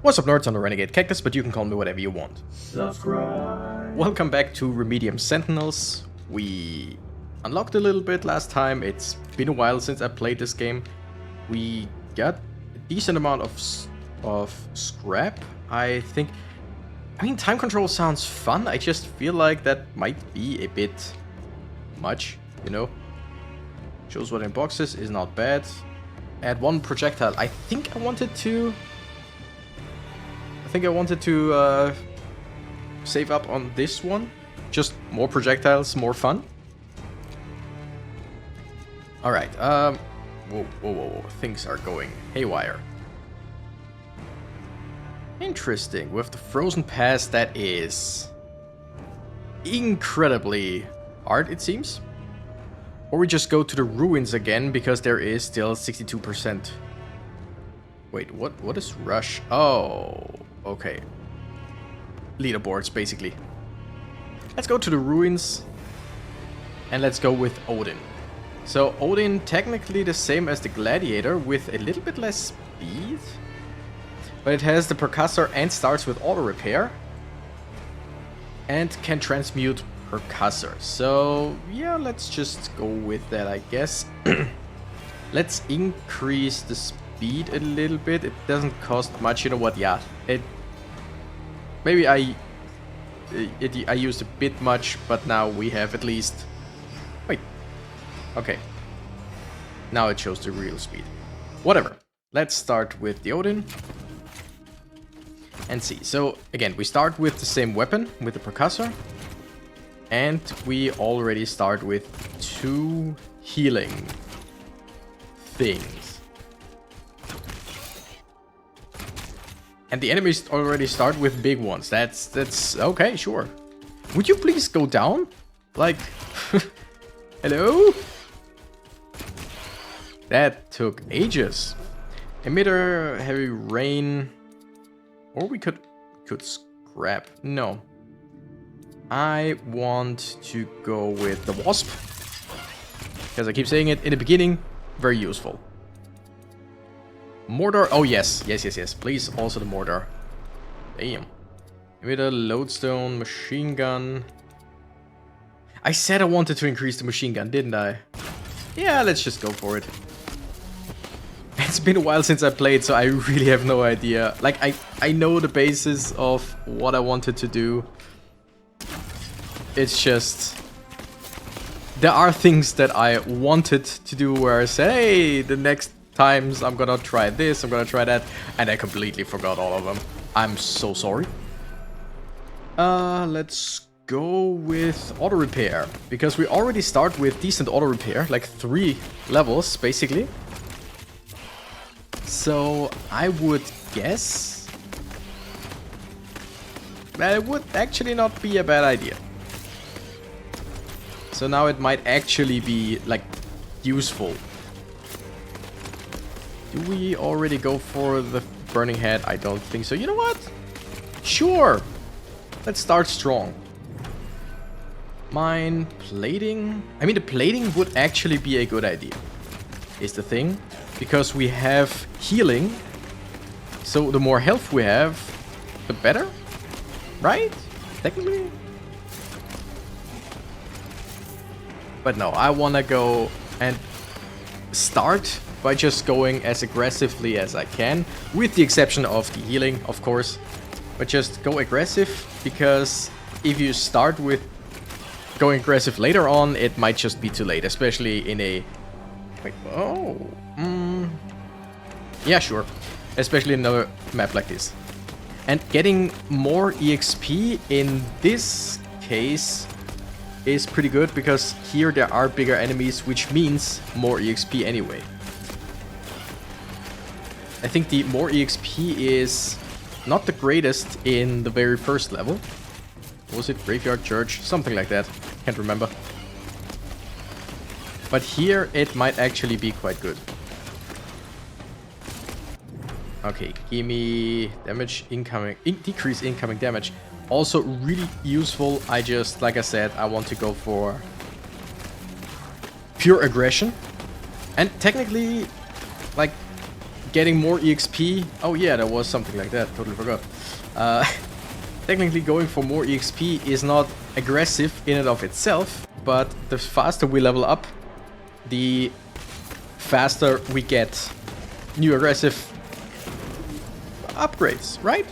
What's up, nerds? I'm the Renegade Cactus, but you can call me whatever you want. Subscribe. Welcome back to Remedium Sentinels. We unlocked a little bit last time. It's been a while since I played this game. We got a decent amount of scrap, I think. I mean, time control sounds fun. I just feel like that might be a bit much, you know? Shows what in boxes is not bad. Add one projectile. I think I wanted to save up on this one. Just more projectiles, more fun. Alright, whoa. Things are going haywire. Interesting. With the frozen pass, that is incredibly hard, it seems. Or we just go to the ruins again, because there is still 62%. Wait, what is rush? Oh, okay. Leaderboards, basically. Let's go to the ruins. And let's go with Odin. So Odin, technically the same as the gladiator, with a little bit less speed. But it has the percussor and starts with auto repair. And can transmute percussor. So yeah, let's just go with that, I guess. Let's increase the speed a little bit. It doesn't cost much. You know what? Yeah, maybe I used a bit much, but now we have at least. Wait. Okay. Now it shows the real speed. Whatever. Let's start with the Odin. And see. So again, we start with the same weapon, with the percussor. And we already start with 2 healing things. And the enemies already start with big ones. That's okay, sure. Would you please go down? Like, hello? That took ages. Emitter, heavy rain. Or we could scrap. No. I want to go with the wasp. Because I keep saying it in the beginning. Very useful. Mortar. Oh, yes. Yes. Please, also the mortar. Damn. Emitter, lodestone, machine gun. I said I wanted to increase the machine gun, didn't I? Yeah, let's just go for it. It's been a while since I played, so I really have no idea. Like, I know the basis of what I wanted to do. It's just... there are things that I wanted to do where I say, hey, the next times I'm gonna try this, I'm gonna try that, and I completely forgot all of them. I'm so sorry. Let's go with auto repair, because we already start with decent auto repair, like 3 levels, basically. So I would guess that it would actually not be a bad idea. So now it might actually be, like, useful. Do we already go for the burning head? I don't think so. You know what? Sure. Let's start strong. Mine plating. I mean, the plating would actually be a good idea, is the thing. Because we have healing. So the more health we have, the better. Right? Technically. But no, I want to go and start by just going as aggressively as I can. With the exception of the healing, of course. But just go aggressive, because if you start with going aggressive later on, it might just be too late. Especially in a... wait, oh... yeah, sure. Especially in a map like this. And getting more EXP in this case... is pretty good, because here there are bigger enemies, which means more EXP anyway. I think the more EXP is not the greatest in the very first level. Was it Graveyard Church? Something like that. Can't remember. But here it might actually be quite good. Okay, give me damage incoming, decrease incoming damage. Also really useful. I just, like I said, I want to go for pure aggression. And technically, like, getting more EXP. Oh yeah, there was something like that. Totally forgot. Technically going for more EXP is not aggressive in and of itself, but the faster we level up, the faster we get new aggressive upgrades, right?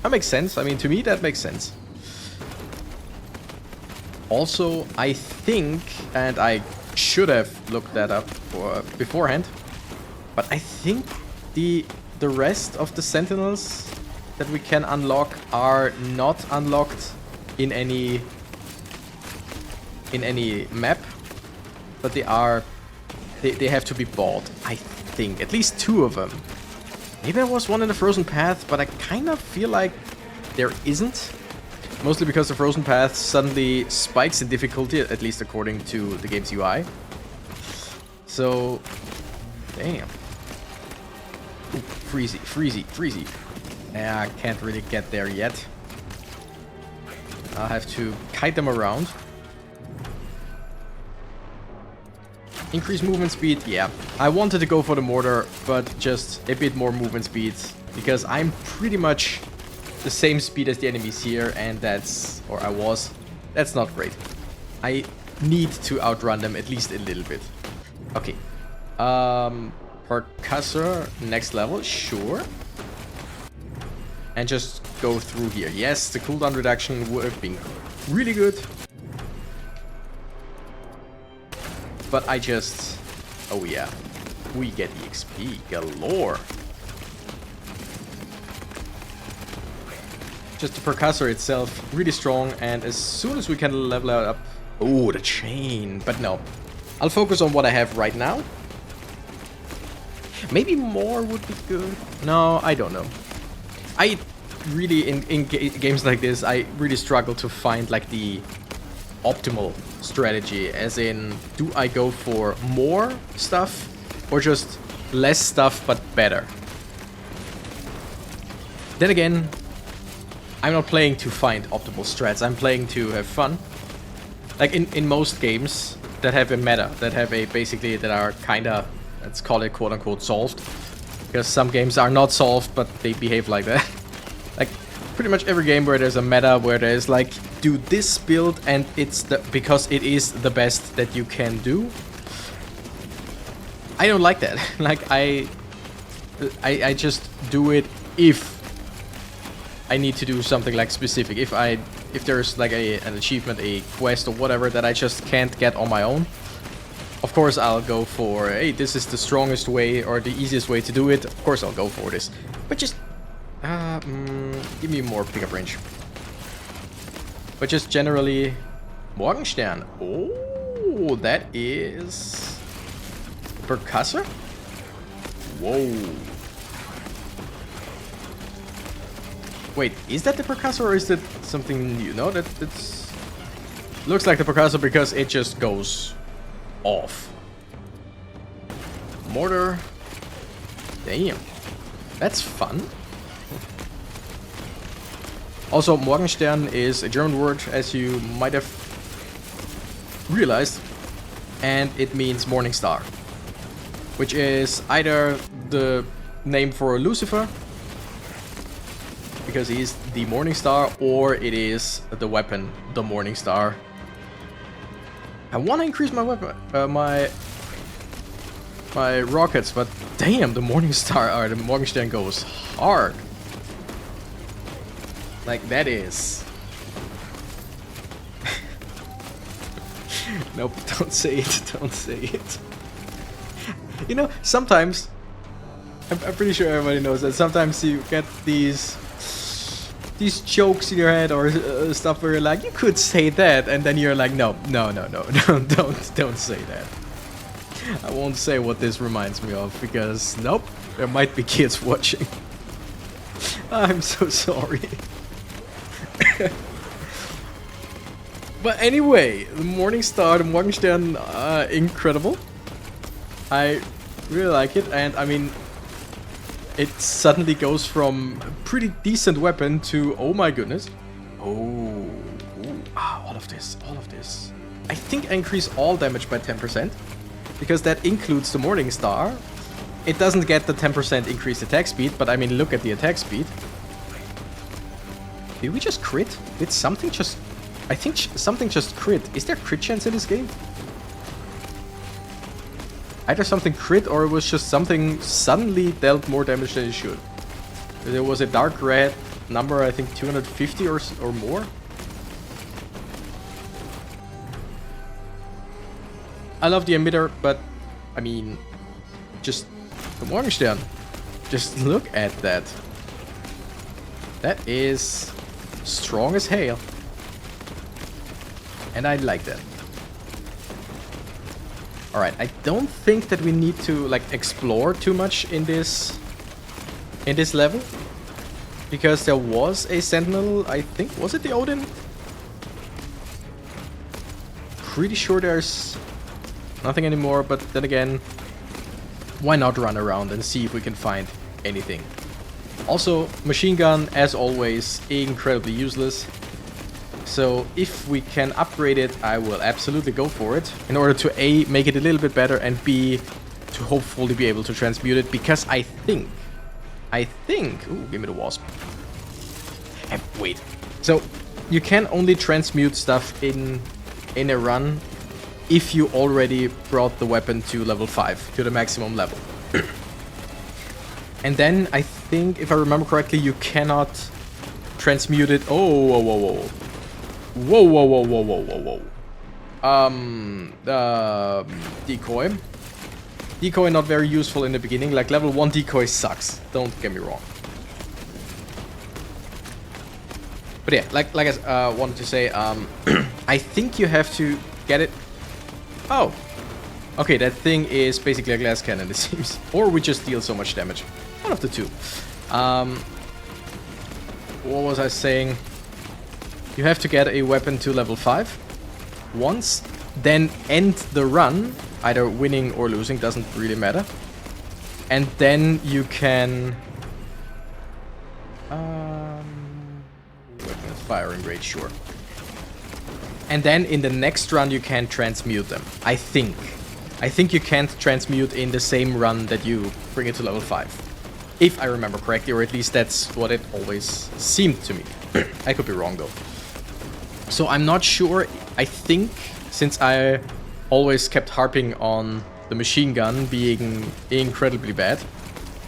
That makes sense. I mean, to me, that makes sense. Also, I think, and I should have looked that up beforehand, but I think the rest of the Sentinels that we can unlock are not unlocked in any map, but they have to be bought. I think at least 2 of them. Maybe there was one in the Frozen Path, but I kind of feel like there isn't. Mostly because the Frozen Path suddenly spikes in difficulty, at least according to the game's UI. So, damn. Ooh, freezy, freezy, freezy. Yeah, I can't really get there yet. I'll have to kite them around. Increase movement speed, yeah. I wanted to go for the mortar, but just a bit more movement speed. Because I'm pretty much the same speed as the enemies here, and that's not great. I need to outrun them at least a little bit. Okay. Percussor, next level, sure. And just go through here. Yes, the cooldown reduction would have been really good. But I just... Oh yeah. We get EXP galore. Just the percussor itself, really strong. And as soon as we can level it up... Oh, the chain. But no. I'll focus on what I have right now. Maybe more would be good. No, I don't know. I really, in games like this, I really struggle to find like the optimal strategy. As in, do I go for more stuff or just less stuff but better? Then again, I'm not playing to find optimal strats. I'm playing to have fun. Like in most games that have a meta, that have a basically that are kinda, let's call it quote unquote solved. Because some games are not solved, but they behave like that. Like pretty much every game where there's a meta, where there's like, do this build and it's because it is the best that you can do. I don't like that. Like I just do it if I need to do something like specific. If there's like an achievement, a quest or whatever that I just can't get on my own. Of course I'll go for, hey, this is the strongest way or the easiest way to do it. Of course I'll go for this. But just give me more pickup range. But just generally, Morgenstern. Oh, that is percussor. Whoa. Wait, is that the percussor or is that something new? No, that's looks like the percussor because it just goes off. Mortar. Damn. That's fun. Also, Morgenstern is a German word, as you might have realized, and it means morning star, which is either the name for Lucifer, because he is the morning star, or it is the weapon, the morning star. I want to increase my weapon, my rockets, but damn, the morning star or the Morgenstern goes hard. Like that is. Nope, don't say it. Don't say it. You know, sometimes I'm pretty sure everybody knows that sometimes you get these jokes in your head or stuff where you're like, you could say that, and then you're like, no, don't say that. I won't say what this reminds me of because nope, there might be kids watching. I'm so sorry. But anyway, the Morning Star, the Morgenstern, incredible. I really like it, and I mean, it suddenly goes from a pretty decent weapon to, oh my goodness. Oh, all of this. I think I increase all damage by 10%, because that includes the Morning Star, it doesn't get the 10% increased attack speed, but I mean, look at the attack speed. Did we just crit? Did something just... I think something just crit. Is there crit chance in this game? Either something crit or it was just something suddenly dealt more damage than it should. There was a dark red number, I think 250 or more. I love the emitter, but I mean, just the Morgenstern. Just look at that. That is strong as hail. And I like that. Alright, I don't think that we need to like explore too much in this level. Because there was a Sentinel, I think, was it the Odin? Pretty sure there's nothing anymore, but then again, why not run around and see if we can find anything. Also, machine gun, as always, incredibly useless. So if we can upgrade it, I will absolutely go for it. In order to A, make it a little bit better, and B, to hopefully be able to transmute it. Because I think... Ooh, give me the wasp. And wait. So, you can only transmute stuff in a run if you already brought the weapon to level 5, to the maximum level. And then, I think, if I remember correctly, you cannot transmute it... Oh, whoa, whoa, whoa. Whoa, whoa, whoa, whoa, whoa, whoa, whoa. Decoy. Decoy not very useful in the beginning. Like, level 1 decoy sucks. Don't get me wrong. But yeah, like I wanted to say, I think you have to get it... Oh. Okay, that thing is basically a glass cannon, it seems. Or we just deal so much damage. One of the two. What was I saying? You have to get a weapon to level 5 once, then end the run, either winning or losing, doesn't really matter. And then you can... weapons firing rate, sure. And then in the next run you can transmute them, I think. I think you can't transmute in the same run that you bring it to level 5. If I remember correctly, or at least that's what it always seemed to me. I could be wrong though. So I'm not sure. I think since I always kept harping on the machine gun being incredibly bad,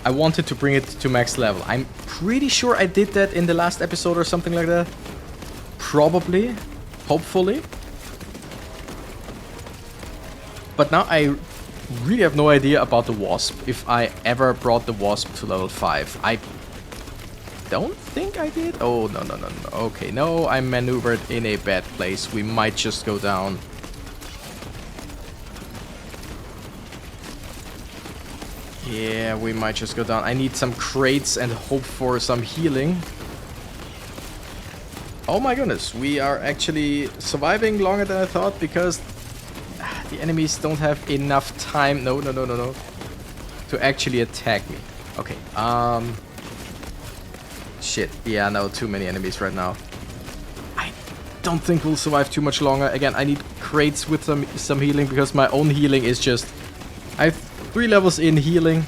I wanted to bring it to max level. I'm pretty sure I did that in the last episode or something like that. Probably. Hopefully. But now I really have no idea about the wasp, if I ever brought the wasp to level 5. I don't think I did. Oh, no, no, no, no. Okay, no, I maneuvered in a bad place. We might just go down. Yeah, we might just go down. I need some crates and hope for some healing. Oh my goodness, we are actually surviving longer than I thought because the enemies don't have enough time. No, no, no, no, no. To actually attack me. Okay, shit. Yeah, no, too many enemies right now. I don't think we'll survive too much longer. Again, I need crates with some healing because my own healing is just... I have 3 levels in healing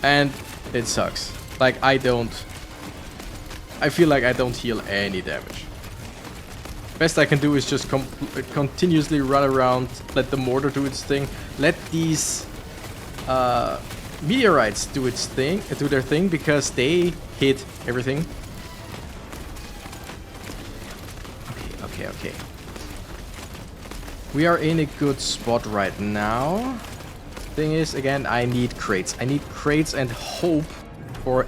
and it sucks. Like, I feel like I don't heal any damage. Best I can do is just continuously run around, let the mortar do its thing, let these meteorites do their thing because they hit everything. Okay, okay, okay. We are in a good spot right now. Thing is, again, I need crates. I need crates and hope for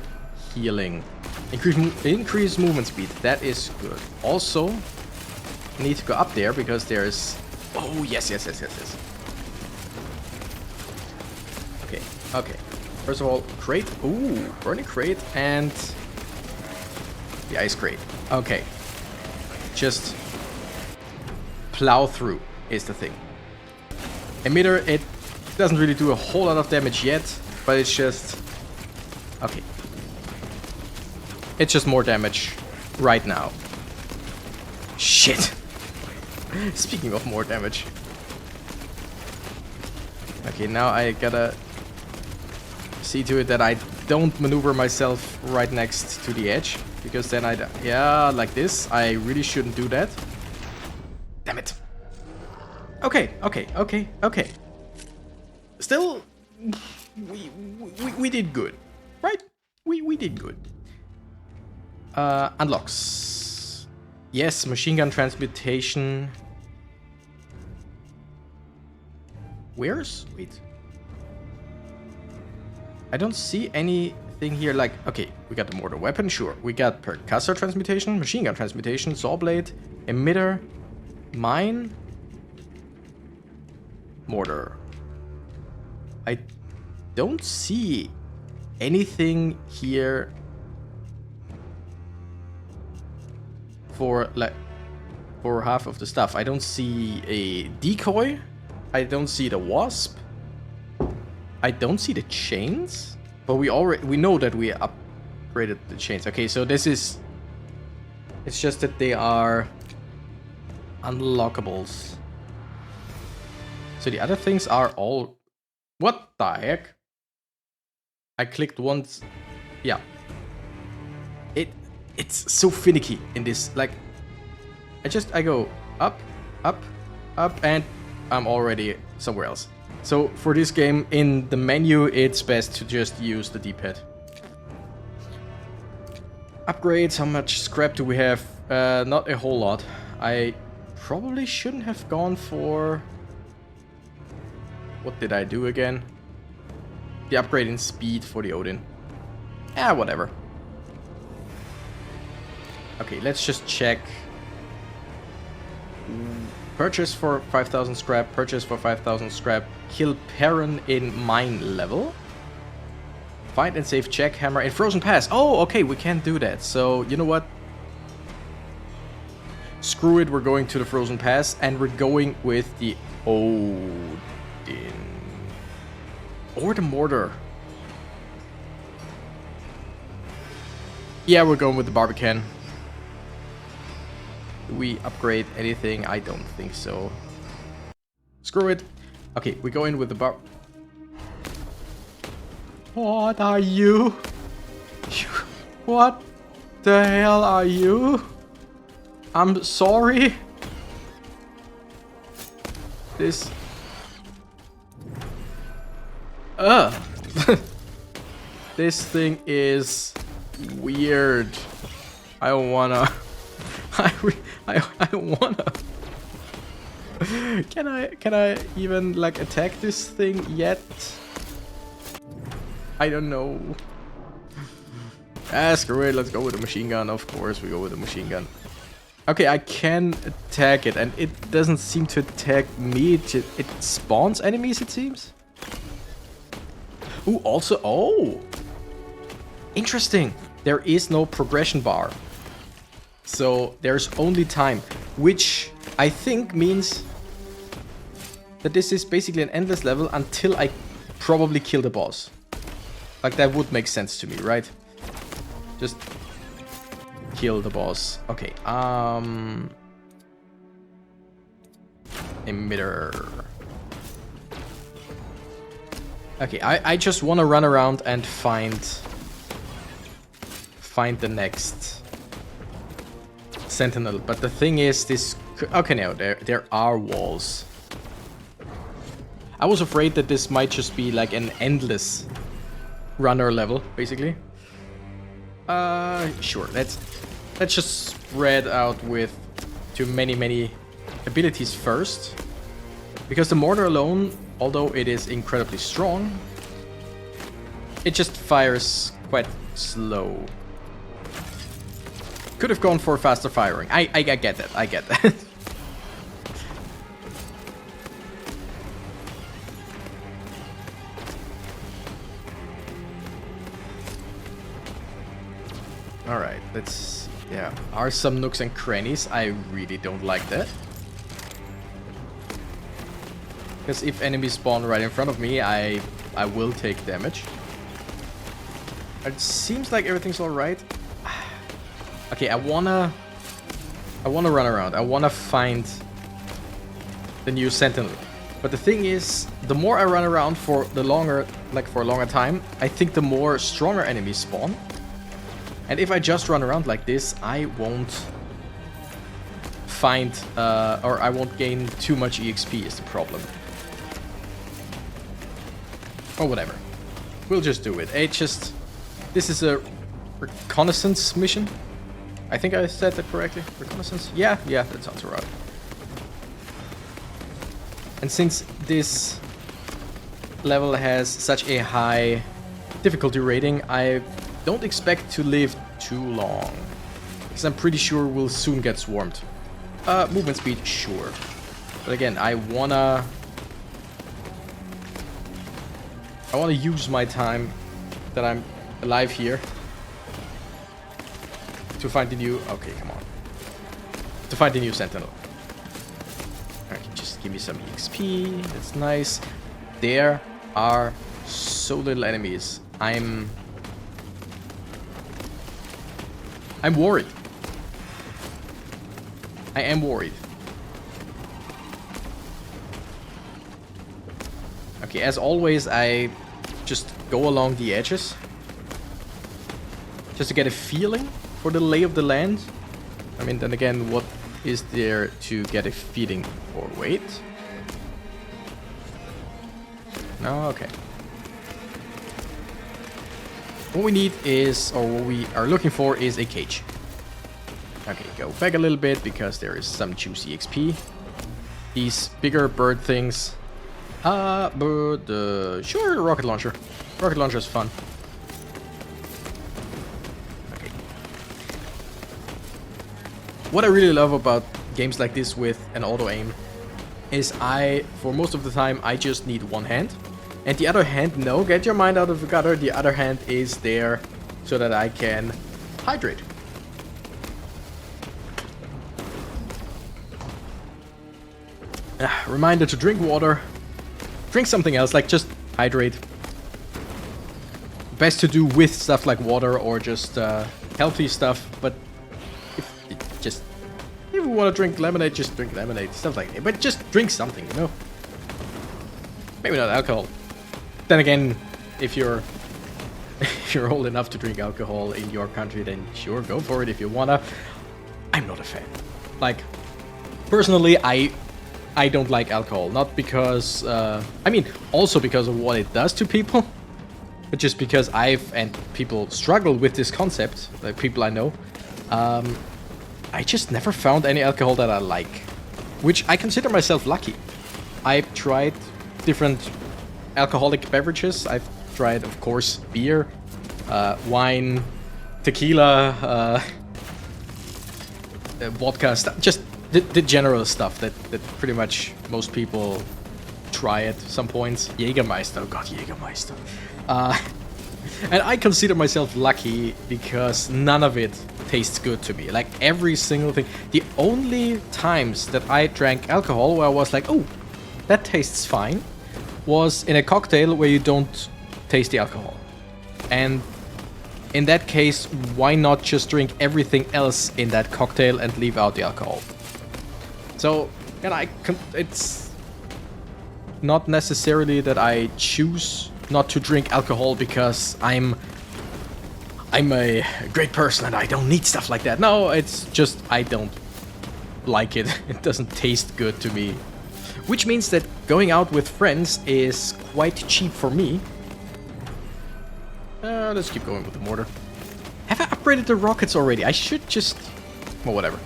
healing. Increase movement speed. That is good. Also, I need to go up there because there's... Oh, yes, yes, yes, yes, yes. Okay, okay. First of all, crate. Ooh, burning crate and the ice crate. Okay. Just plow through is the thing. Emitter, it doesn't really do a whole lot of damage yet, but it's just... Okay. It's just more damage right now. Shit. Speaking of more damage. Okay, now I gotta see to it that I don't maneuver myself right next to the edge, because then I... Yeah, like this. I really shouldn't do that. Damn it. Okay, okay, okay, okay. Still, we did good, right? We did good. Unlocks. Yes, machine gun transmutation. Where's... Wait. I don't see anything here like... Okay, we got the mortar weapon, sure. We got percussor transmutation, machine gun transmutation, saw blade, emitter, mine, mortar. I don't see anything here for half of the stuff. I don't see a decoy. I don't see the wasp. I don't see the chains. But we know that we upgraded the chains. Okay, so this is... It's just that they are unlockables. So the other things are all... What the heck? I clicked once. Yeah. It's so finicky in this. Like, I go up, up, up, and I'm already somewhere else. So for this game, in the menu, it's best to just use the D-pad. Upgrades, how much scrap do we have? Not a whole lot. I probably shouldn't have gone for... What did I do again? The upgrade in speed for the Odin. Ah, whatever. Okay, let's just check. Purchase for 5,000 scrap, purchase for 5,000 scrap, kill Perrin in mine level. Find and save jackhammer in Frozen Pass. Oh, okay, we can't do that. So, you know what? Screw it, we're going to the Frozen Pass and we're going with the Odin. Or the mortar. Yeah, we're going with the Barbican. Do we upgrade anything? I don't think so. Screw it. Okay, we go in with the bar... What are you? What the hell are you? I'm sorry. This... This thing is weird. I don't wanna... I don't wanna... Can I even like attack this thing yet? I don't know. Ah, screw it, let's go with the machine gun. Of course we go with the machine gun. Okay, I can attack it and it doesn't seem to attack me. It spawns enemies, it seems. Ooh, also... Oh! Interesting. There is no progression bar. So there's only time. Which I think means that this is basically an endless level until I probably kill the boss. Like, that would make sense to me, right? Just kill the boss. Okay, emitter. Okay, I just want to run around and find the next Sentinel. But the thing is, this... Okay, now, there are walls. I was afraid that this might just be like an endless runner level, basically. Sure, let's just spread out with too many abilities first. Because the mortar alone, although it is incredibly strong, it just fires quite slow. Could have gone for faster firing. I get that, I get that. Alright, let's... Yeah, are some nooks and crannies. I really don't like that. Because if enemies spawn right in front of me, I will take damage. It seems like everything's alright. Okay, I wanna run around. I wanna find the new Sentinel. But the thing is, the more I run around for the longer, like for a longer time, I think the more stronger enemies spawn. And if I just run around like this, I won't find, or I won't gain too much EXP is the problem. Or whatever. We'll just do it. This is a reconnaissance mission. I think I said that correctly. Reconnaissance? Yeah, that sounds right. And since this level has such a high difficulty rating, I don't expect to live too long. Because I'm pretty sure we'll soon get swarmed. Movement speed, sure. But again, I wanna use my time that I'm alive here to find the new... Okay, come on. To find the new Sentinel. Okay, just give me some EXP. That's nice. There are so little enemies. I'm worried. I am worried. Okay, as always, I just go along the edges. Just to get a feeling for the lay of the land. I mean, then again, what is there to get a feeling for? Wait. No, okay. What we need is, or what we are looking for is a cage. Okay, go back a little bit because there is some juicy XP. These bigger bird things. Sure, rocket launcher. Rocket launcher is fun. Okay. What I really love about games like this with an auto aim is for most of the time, I just need one hand. And the other hand, no, get your mind out of the gutter. The other hand is there so that I can hydrate. Reminder to drink water. Drink something else, like just hydrate. Best to do with stuff like water or just healthy stuff. But if you want to drink lemonade, just drink lemonade. Stuff like that. But just drink something, you know? Maybe not alcohol. Then again, if you're old enough to drink alcohol in your country, then sure, go for it if you wanna. I'm not a fan. Like, personally, I don't like alcohol. Not because, I mean, also because of what it does to people, but just because and people struggle with this concept, like people I know. I just never found any alcohol that I like, which I consider myself lucky. I've tried different alcoholic beverages. I've tried, of course, beer, wine, tequila, vodka, just the general stuff that pretty much most people try at some points. Jägermeister, oh god, Jägermeister. And I consider myself lucky because none of it tastes good to me. Like every single thing. The only times that I drank alcohol where I was like, oh, that tastes fine, was in a cocktail where you don't taste the alcohol. And in that case, why not just drink everything else in that cocktail and leave out the alcohol? So, and it's not necessarily that I choose not to drink alcohol because I'm a great person and I don't need stuff like that. No, it's just I don't like it. It doesn't taste good to me. Which means that going out with friends is quite cheap for me. Let's keep going with the mortar. Have I upgraded the rockets already? I should just... well, whatever.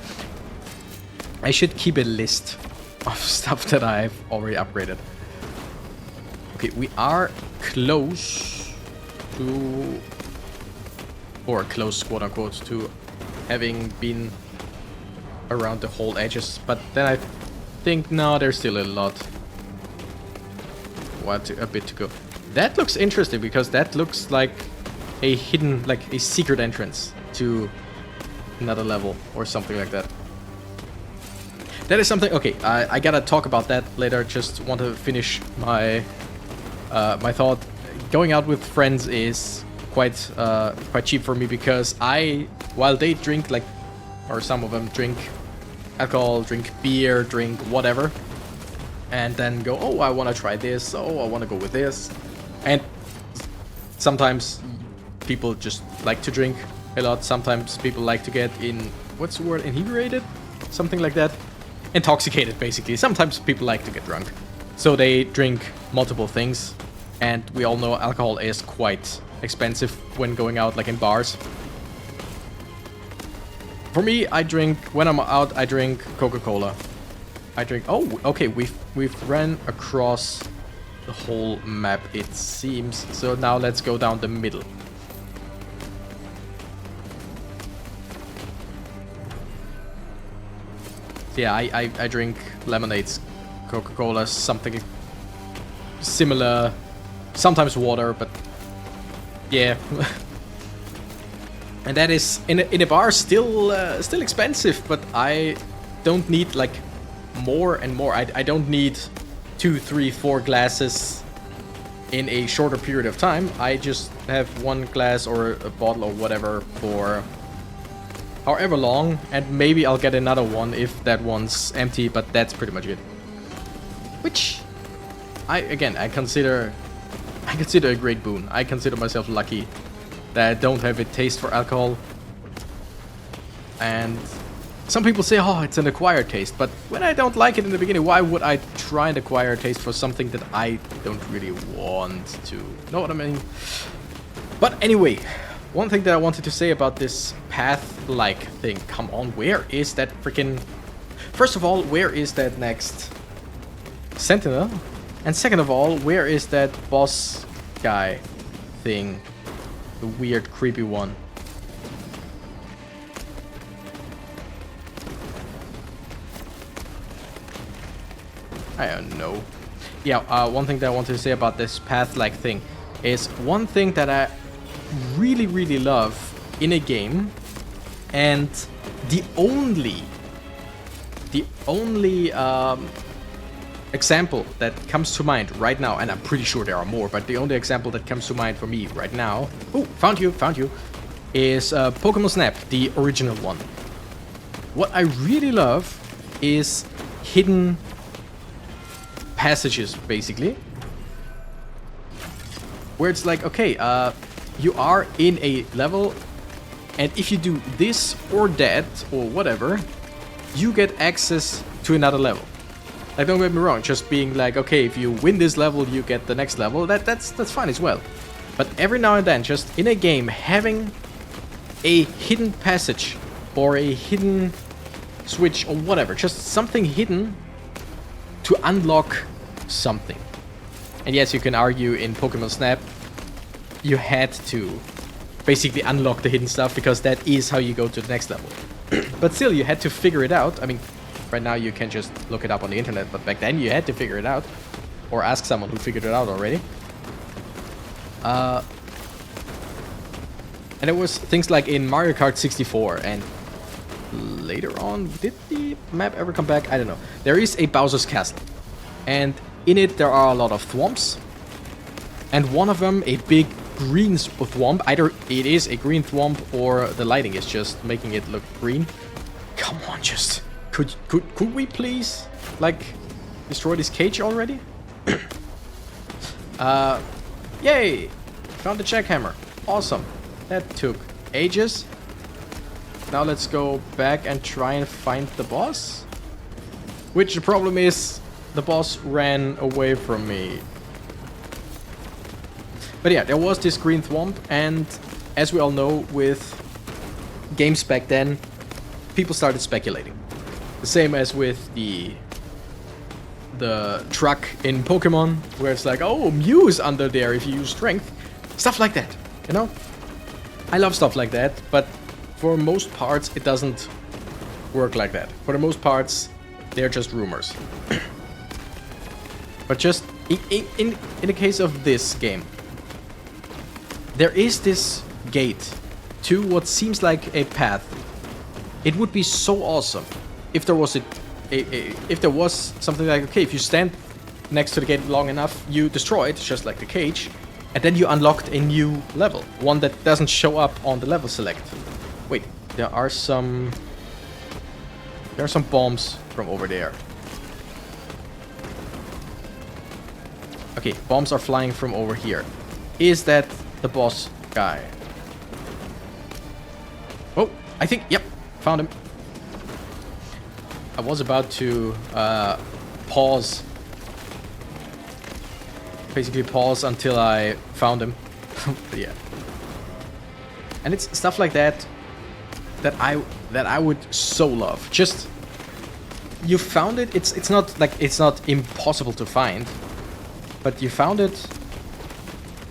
I should keep a list of stuff that I've already upgraded. Okay, we are close to... or close, quote-unquote, to having been around the whole edges. But then I think, no, there's still a lot. A bit to go. That looks interesting because that looks like a hidden, like a secret entrance to another level or something like that. That is something. Okay, I gotta talk about that later. Just want to finish my my thought. Going out with friends is quite cheap for me because while they drink like, or some of them drink alcohol, drink beer, drink whatever, and then go, oh, I want to try this, oh, I want to go with this. And sometimes people just like to drink a lot. Sometimes people like to get what's the word, inebriated? Something like that. Intoxicated, basically. Sometimes people like to get drunk. So they drink multiple things. And we all know alcohol is quite expensive when going out, like in bars. For me, when I'm out, I drink Coca-Cola. Oh, okay, we've ran across the whole map, it seems. So now let's go down the middle. Yeah, I drink lemonades, Coca-Cola, something similar. Sometimes water, but yeah. And that is in a bar still expensive, but I don't need like more and more. I don't need 2, 3, 4 glasses in a shorter period of time. I just have 1 glass or a bottle or whatever for however long, and maybe I'll get another one if that one's empty, but that's pretty much it. Which I consider a great boon. I consider myself lucky that I don't have a taste for alcohol. And some people say, oh, it's an acquired taste, but when I don't like it in the beginning, why would I try and acquire a taste for something that I don't really want to? Know what I mean? But anyway, one thing that I wanted to say about this path-like thing. Come on, where is that freaking... First of all, where is that next Sentinel? And second of all, where is that boss guy thing? The weird, creepy one. I don't know. Yeah, one thing that I wanted to say about this path-like thing is one thing that I really, really love in a game, and the only example that comes to mind right now, and I'm pretty sure there are more, but the only example that comes to mind for me right now, oh, found you, is Pokemon Snap, the original one. What I really love is hidden passages, basically, where it's like, okay, you are in a level, and if you do this or that or whatever, you get access to another level. Like, don't get me wrong, just being like, okay, if you win this level, you get the next level, that's fine as well. But every now and then, just in a game, having a hidden passage or a hidden switch or whatever, just something hidden to unlock something. And yes, you can argue in Pokemon Snap, you had to basically unlock the hidden stuff because that is how you go to the next level. But still, you had to figure it out. I mean, right now you can just look it up on the internet, but back then you had to figure it out. Or ask someone who figured it out already. And it was things like in Mario Kart 64 and later on, did the map ever come back? I don't know. There is a Bowser's Castle. And in it there are a lot of thwomps. And one of them, a big green thwomp. Either it is a green thwomp or the lighting is just making it look green. Come on, just... Could we please, like, destroy this cage already? Yay! Found the jackhammer. Awesome. That took ages. Now let's go back and try and find the boss. Which the problem is, the boss ran away from me. But yeah, there was this green thwomp, and as we all know, with games back then, people started speculating. The same as with the truck in Pokemon, where it's like, oh, Mew's under there if you use strength. Stuff like that, you know? I love stuff like that, but for most parts, it doesn't work like that. For the most parts, they're just rumors. But just in the case of this game, there is this gate to what seems like a path. It would be so awesome if there was if there was something like, okay, if you stand next to the gate long enough, you destroy it, just like the cage, and then you unlocked a new level, one that doesn't show up on the level select. Wait, there are some bombs from over there. Okay, bombs are flying from over here. Is that the boss guy? Oh, I think, yep, found him. I was about to pause. Basically pause until I found him. But yeah. And it's stuff like that that I would so love. Just you found it. It's not like it's not impossible to find, but you found it.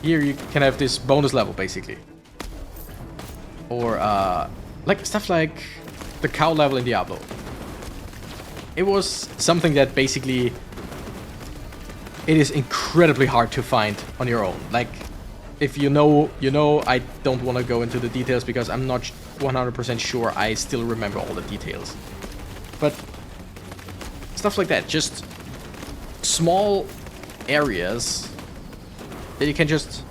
Here you can have this bonus level basically, or like stuff like the cow level in Diablo. It was something that basically it is incredibly hard to find on your own. Like, if you know, you know. I don't want to go into the details because I'm not 100% sure I still remember all the details. But stuff like that, just small areas that you can just,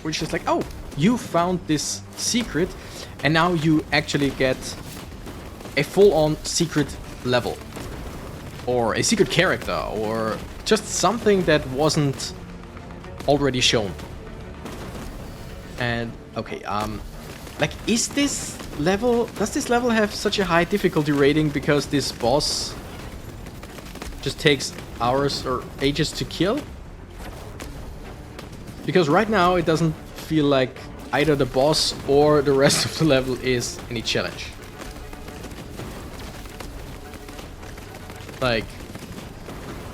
which is like, oh, you found this secret, and now you actually get a full-on secret level, or a secret character, or just something that wasn't already shown. And okay, like, is this level, does this level have such a high difficulty rating because this boss just takes hours or ages to kill? Because right now it doesn't feel like either the boss or the rest of the level is any challenge. Like,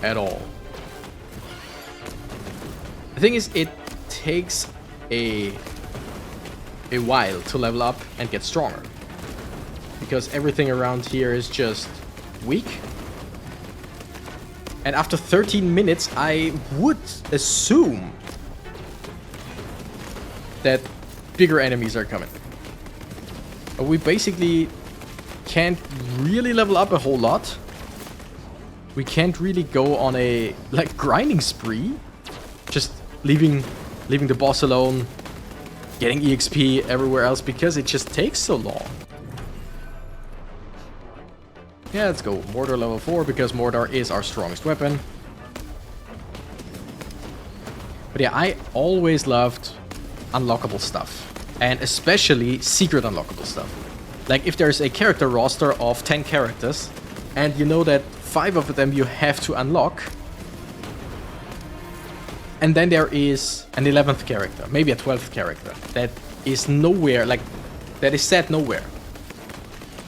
at all. The thing is, it takes a while to level up and get stronger, because everything around here is just weak. And after 13 minutes, I would assume that bigger enemies are coming. But we basically can't really level up a whole lot. We can't really go on a, like, grinding spree. Just leaving the boss alone, getting EXP everywhere else, because it just takes so long. Yeah, let's go Mortar level 4, because Mortar is our strongest weapon. But yeah, I always loved unlockable stuff, and especially secret unlockable stuff. Like, if there's a character roster of 10 characters, and you know that 5 of them you have to unlock, and then there is an 11th character, maybe a 12th character, that is nowhere, like, that is set nowhere.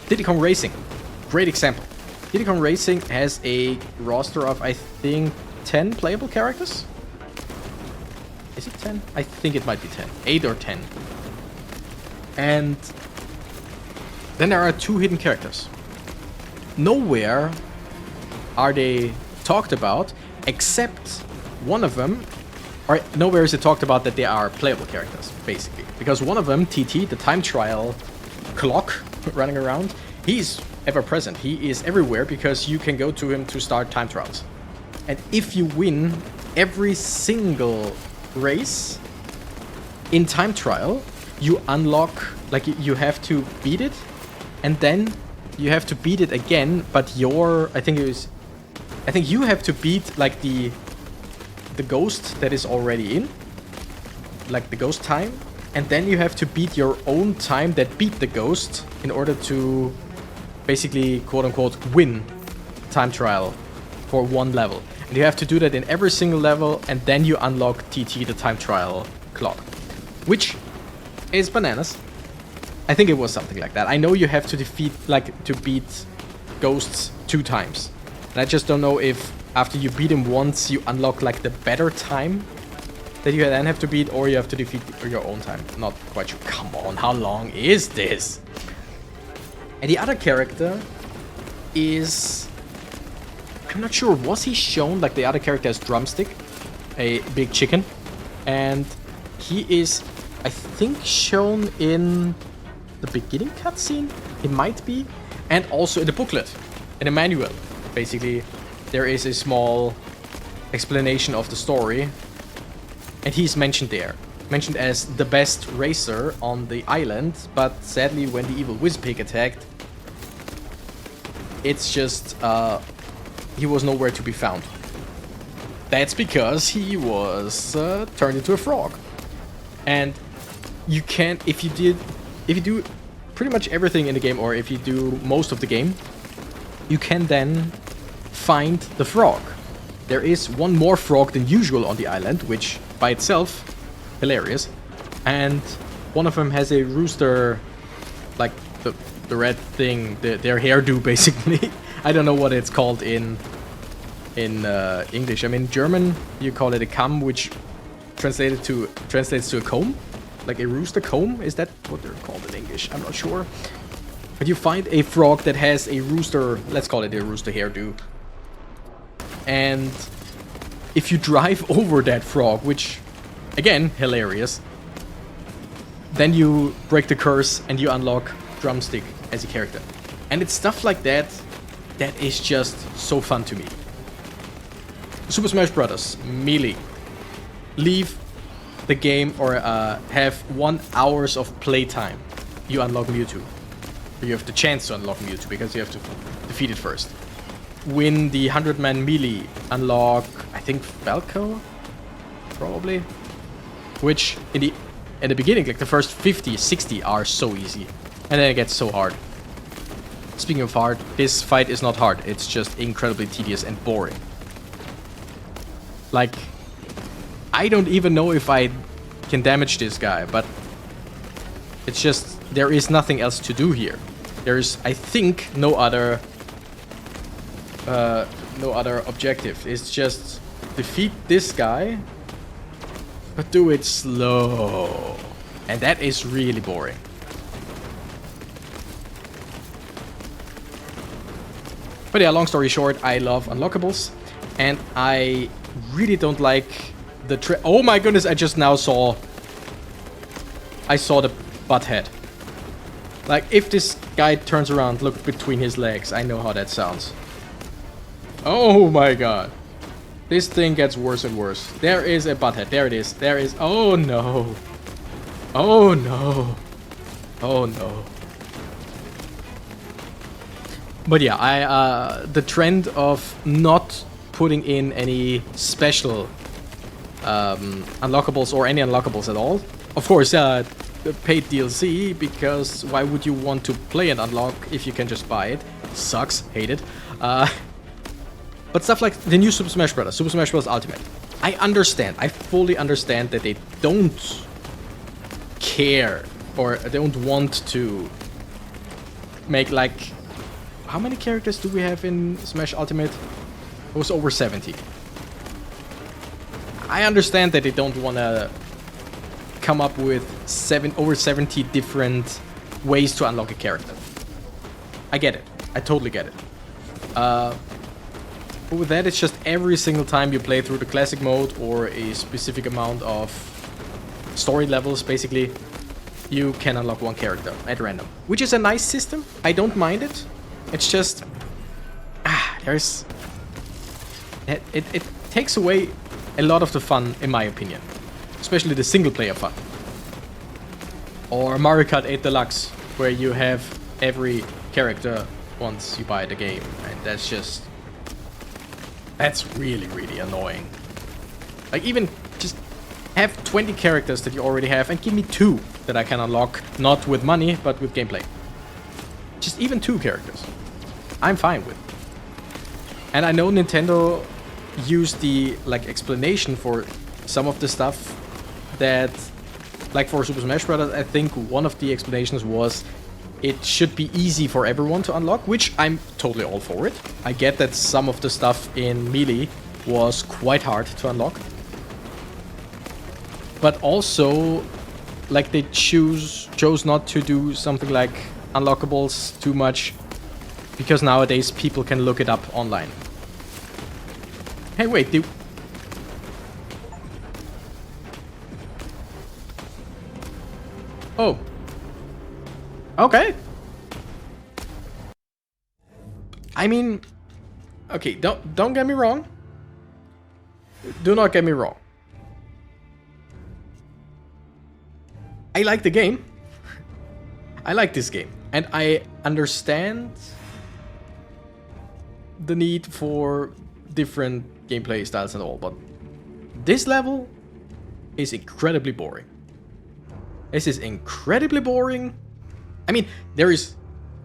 Diddy Kong Racing, great example. Diddy Kong Racing has a roster of, I think, 10 playable characters? Is it 10? I think it might be 10. 8 or 10. And then there are 2 hidden characters. Nowhere are they talked about, except one of them, or nowhere is it talked about that they are playable characters, basically. Because one of them, TT, the time trial clock running around, he's ever present. He is everywhere because you can go to him to start time trials. And if you win every single race in time trial, you unlock, like, you have to beat it, and then you have to beat it again, but I think you have to beat, like, the ghost that is already in, like the ghost time, and then you have to beat your own time that beat the ghost in order to basically, quote-unquote, win time trial for one level. And you have to do that in every single level, and then you unlock TT, the time trial clock, which is bananas. I think it was something like that. I know you have to beat ghosts 2 times. And I just don't know if after you beat him once, you unlock, like, the better time that you then have to beat, or you have to defeat your own time. Not quite sure. Come on, how long is this? And the other character is, I'm not sure, was he shown? Like, the other character is Drumstick, a big chicken. And he is, I think, shown in the beginning cutscene. It might be. And also in the booklet, in the manual. Basically, there is a small explanation of the story. And he's mentioned there. Mentioned as the best racer on the island. But sadly, when the evil Whizpig attacked, it's just, he was nowhere to be found. That's because he was turned into a frog. And you can't, if you do pretty much everything in the game, or if you do most of the game, you can then find the frog. There is one more frog than usual on the island, which by itself, hilarious. And one of them has a rooster, like the red thing, their hairdo basically. I don't know what it's called in English. I mean, German you call it a Kamm, which translates to a comb, like a rooster comb. Is that what they're called in English? I'm not sure. But you find a frog that has a rooster, let's call it a rooster hairdo. And if you drive over that frog, which, again, hilarious, then you break the curse and you unlock Drumstick as a character. And it's stuff like that that is just so fun to me. Super Smash Bros. Melee. Leave the game or have 1 hour of playtime. You unlock Mewtwo. You have the chance to unlock Mewtwo because you have to defeat it first. Win the 100-man melee, unlock, I think, Falco? Probably. Which, in the beginning, like the first 50, 60 are so easy. And then it gets so hard. Speaking of hard, this fight is not hard. It's just incredibly tedious and boring. Like, I don't even know if I can damage this guy, but it's just, there is nothing else to do here. There is, I think, no other objective. It's just defeat this guy, but do it slow. And that is really boring. But yeah, long story short, I love unlockables, and I really don't like the oh my goodness, I just now saw the butt head. Like, if this guy turns around, look between his legs, I know how that sounds. Oh my god. This thing gets worse and worse. There is a butthead. There it is. There is. Oh no. Oh no. Oh no. But yeah, the trend of not putting in any special unlockables or any unlockables at all. Of course, paid DLC, because why would you want to play and unlock if you can just buy it? Sucks. Hate it. But stuff like the new Super Smash Bros. Super Smash Bros. Ultimate. I understand. I fully understand that they don't care or don't want to make, like... How many characters do we have in Smash Ultimate? It was over 70. I understand that they don't want to come up with over 70 different ways to unlock a character. I get it. I totally get it. But with that, it's just every single time you play through the classic mode or a specific amount of story levels, basically, you can unlock one character at random. Which is a nice system. I don't mind it. It's just... there's... It takes away a lot of the fun, in my opinion. Especially the single-player fun. Or Mario Kart 8 Deluxe, where you have every character once you buy the game. And that's just... That's really, really annoying. Like, even just have 20 characters that you already have and give me 2 that I can unlock. Not with money, but with gameplay. Just even 2 characters. I'm fine with. And I know Nintendo used the, like, explanation for some of the stuff that, like for Super Smash Bros., I think one of the explanations was it should be easy for everyone to unlock, which I'm totally all for it. I get that some of the stuff in Melee was quite hard to unlock. But also, like, they chose not to do something like unlockables too much, because nowadays people can look it up online. Hey, wait, Oh. Okay. I mean, okay, don't get me wrong. Do not get me wrong. I like the game. I like this game. And I understand the need for different gameplay styles and all, but this level is incredibly boring. This is incredibly boring. I mean, there is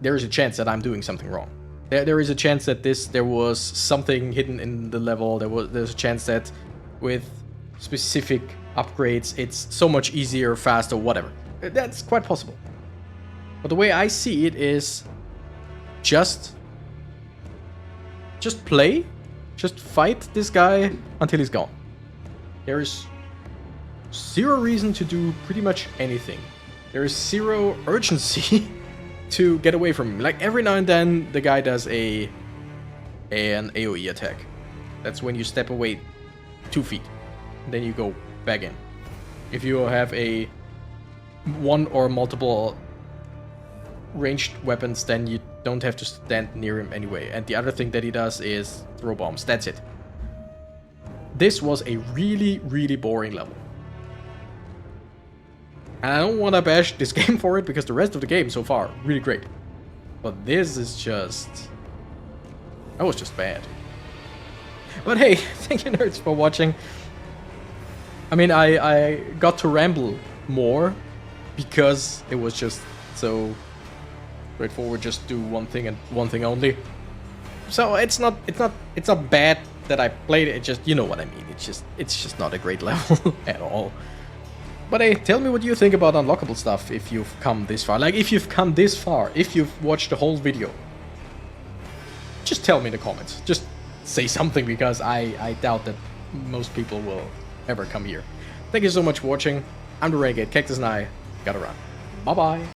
a chance that I'm doing something wrong. There is a chance that there was something hidden in the level. There's a chance that with specific upgrades, it's so much easier, faster, whatever. That's quite possible. But the way I see it is just play, just fight this guy until he's gone. There is zero reason to do pretty much anything. There is zero urgency to get away from him. Like every now and then the guy does an AoE attack. That's when you step away 2 feet. Then you go back in. If you have a one or multiple ranged weapons, then you don't have to stand near him anyway. And the other thing that he does is throw bombs. That's it. This was a really, really boring level. And I don't want to bash this game for it, because the rest of the game so far, really great. But this is just... that was just bad. But hey, thank you nerds for watching. I mean, I got to ramble more because it was just so straightforward. Just do one thing and one thing only. So it's not bad that I played it. It's just, you know what I mean. It's just not a great level at all. But hey, tell me what you think about unlockable stuff if you've come this far. Like, if you've come this far, if you've watched the whole video, just tell me in the comments. Just say something, because I doubt that most people will ever come here. Thank you so much for watching. I'm the Renegade Cactus, and I gotta run. Bye-bye.